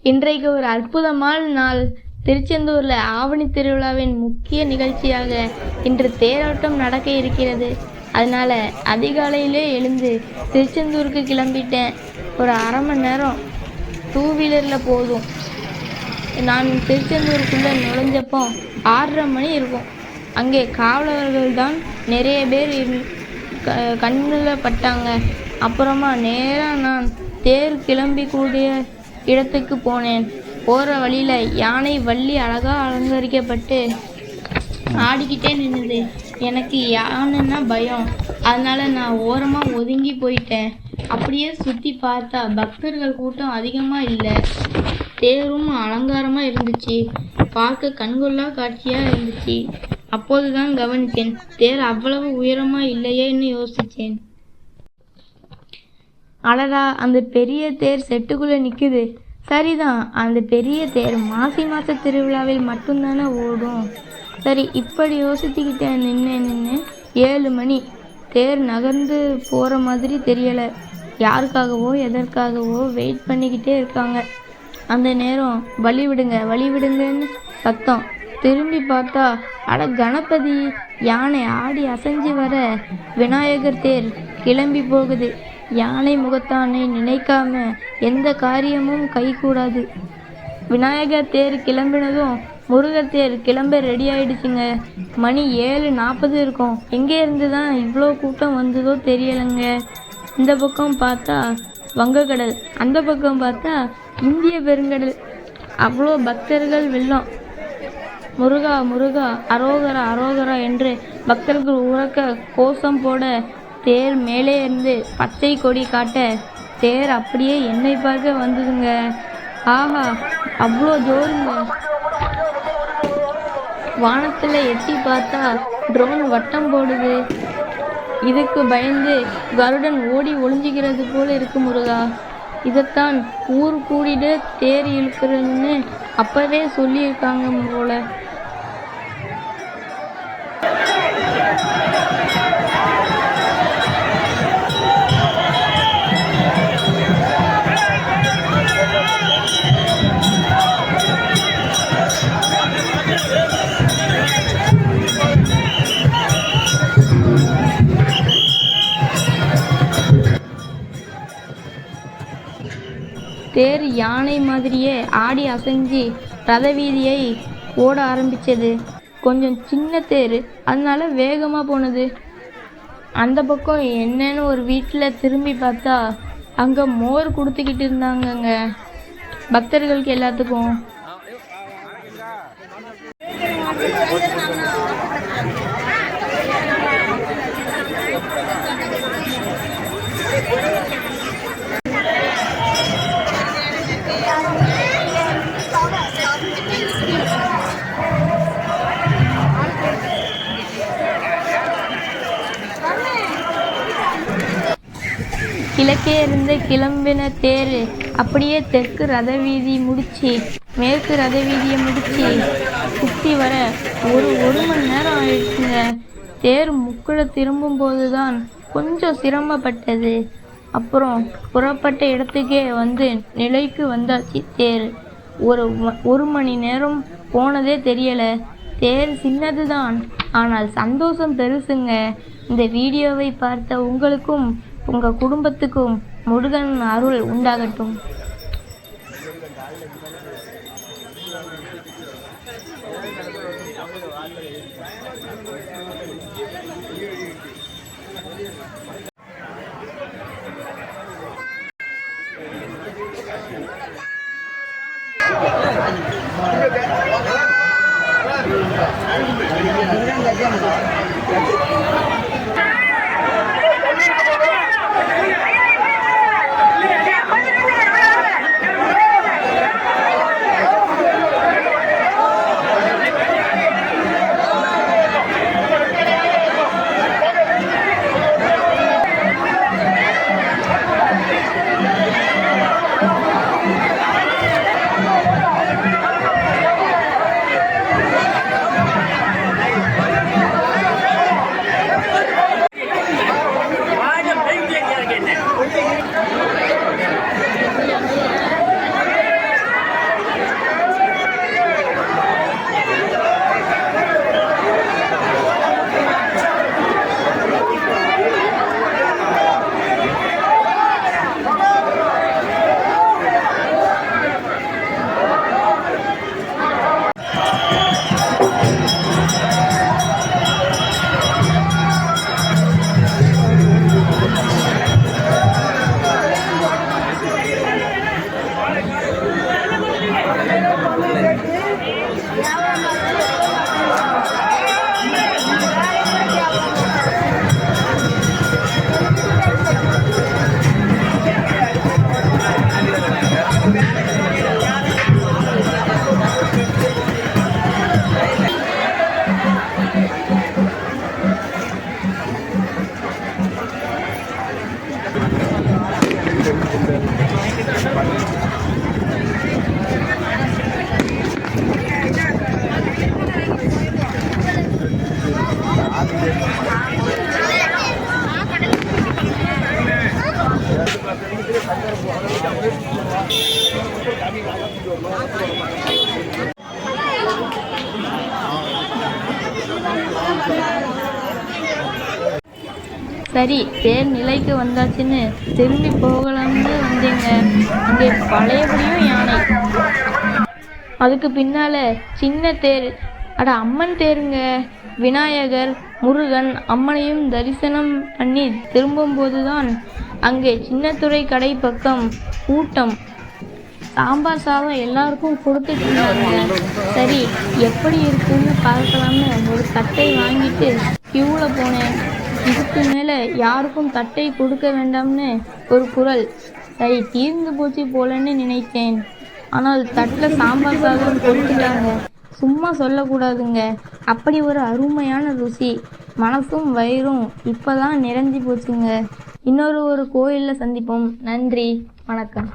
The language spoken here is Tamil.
இன்றைக்கு ஒரு அற்புதமான நாள். திருச்செந்தூரில் ஆவணி திருவிழாவின் முக்கிய நிகழ்ச்சியாக இன்று தேரோட்டம் நடக்க இருக்கிறது. அதனால் அதிகாலையிலே எழுந்து திருச்செந்தூருக்கு கிளம்பிட்டேன். ஒரு அரை மணி நேரம் டூ வீலரில் போதும். நான் திருச்செந்தூருக்குள்ளே நுழைஞ்சப்போ 6:30 மணி இருக்கும். அங்கே காவலர்கள் தான் நிறைய பேர் கண்ணில் பட்டாங்க. அப்புறமா நேராக நான் தேர் கிளம்பி கூடிய இடத்துக்கு போனேன். போகிற வழியில் யானை வள்ளி அழகாக அலங்கரிக்கப்பட்டு ஆடிக்கிட்டே நின்றுது. எனக்கு யானைன்னா பயம். அதனால் நான் ஓரமாக ஒதுங்கி போயிட்டேன். அப்படியே சுற்றி பார்த்தா பக்தர்கள் கூட்டம் அதிகமாக இல்லை. தேரும் அலங்காரமாக இருந்துச்சு. பார்க்க கண்கொள்ளா காட்சியாக இருந்துச்சு. அப்போது தான் கவனித்தேன், தேர் அவ்வளவு உயரமாக இல்லையேன்னு யோசித்தேன். அடடா, அந்த பெரிய தேர் செட்டுக்குள்ளே நிற்குது. சரிதான், அந்த பெரிய தேர் மாசி மாத திருவிழாவில் மட்டும்தானே ஓடும். சரி, இப்படி யோசிச்சுக்கிட்டே நின்று 7 மணி. தேர் நகர்ந்து போகிற மாதிரி தெரியலை. யாருக்காகவோ எதற்காகவோ வெயிட் பண்ணிக்கிட்டே இருக்காங்க. அந்த நேரம் வழி விடுங்கன்னு சத்தம். திரும்பி பார்த்தா அட கணபதி! யானை ஆடி அசைஞ்சு வர விநாயகர் தேர் கிளம்பி போகுது. யானை முகத்தானை நினைக்காம எந்த காரியமும் கைகூடாது. விநாயகர் தேர் கிளம்பினதும் முருகர் தேர் கிளம்ப ரெடி ஆயிடுச்சுங்க. மணி 7:40 இருக்கும். எங்கே இருந்து தான் இவ்வளோ கூட்டம் வந்ததோ தெரியலைங்க. இந்த பக்கம் பார்த்தா வங்கக்கடல், அந்த பக்கம் பார்த்தா இந்திய பெருங்கடல். அவ்வளோ பக்தர்கள் வெள்ளம். முருகா முருகா, அரோகரா அரோகரா என்று பக்தர்கள் உறக்க கோஷம் போட, தேர் மேலே இருந்து பச்சை கொடி காட்ட, தேர் அப்படியே என்னை பார்க்க வந்ததுங்க. ஆஹா, அவ்வளோ ஜோருங்க. வானத்தில் எட்டி பார்த்தா ட்ரோன் வட்டம் போடுது. இதுக்கு பயந்து கருடன் ஓடி ஒளிஞ்சிக்கிறது போல இருக்கு முருகா. இதைத்தான் ஊர் கூடிட்டு தேர் இழுக்கிறதுன்னு அப்பவே சொல்லியிருக்காங்க போல. தேர் யானை மாதிரியே ஆடி அசைஞ்சு ரத வீதியை ஓட ஆரம்பிச்சது. கொஞ்சம் சின்ன தேர், அதனால வேகமாக போனது. அந்த பக்கம் என்னன்னு ஒரு வீட்டில் திரும்பி பார்த்தா அங்கே மோர் கொடுத்துக்கிட்டு இருந்தாங்கங்க பக்தர்களுக்கு எல்லாத்துக்கும். கிழக்கே இருந்து கிளம்பின தேர் அப்படியே தெற்கு ரத வீதி முடிச்சு மேற்கு ரத வீதியை முடிச்சு சுற்றி வர ஒரு மணி நேரம் ஆயிடுச்சுங்க. தேர் முக்குழ திரும்பும் போது தான் கொஞ்சம் சிரமப்பட்டது. அப்புறம் புறப்பட்ட இடத்துக்கே வந்து நிலைக்கு வந்தாச்சு. தேர் ஒரு மணி நேரம் போனதே தெரியலை. தேர் சின்னது தான், ஆனால் சந்தோஷம் பெருசுங்க. இந்த வீடியோவை பார்த்த உங்களுக்கும் உங்கள் குடும்பத்துக்கும் முருகன் அருள் உண்டாகட்டும். சரி, தேர் நிலைக்கு வந்தாச்சுன்னு திரும்பி போகலாம்னு வந்தேங்க. அங்கே பழையபடியும் யானை. அதுக்கு பின்னால சின்ன தேர். அட, அம்மன் தேருங்க. விநாயகர், முருகன், அம்மனையும் தரிசனம் பண்ணி திரும்பும்போதுதான் அங்கே சின்னத்துறை கடை பக்கம் கூட்டம். சாம்பார் சாதம் எல்லாருக்கும் கொடுத்துட்டு இருந்தாங்க. சரி, எப்படி இருக்குன்னு பார்க்கலாம்னு ஒரு தட்டை வாங்கிட்டு கியூவில் போனேன். இதுக்கு மேலே யாருக்கும் தட்டை கொடுக்க வேண்டாம்னு ஒரு குரல். சரி, தீர்ந்து போச்சு போலன்னு நினைத்தேன். ஆனால் தட்டில் சாம்பார் சாதம் கொடுத்துட்டாங்க. சும்மா சொல்லக்கூடாதுங்க, அப்படி ஒரு அருமையான ருசி. மனசும் வயிறும் இப்போதான் நிறைஞ்சி போச்சுங்க. இன்னொரு கோயிலில் சந்திப்போம். நன்றி, வணக்கம்.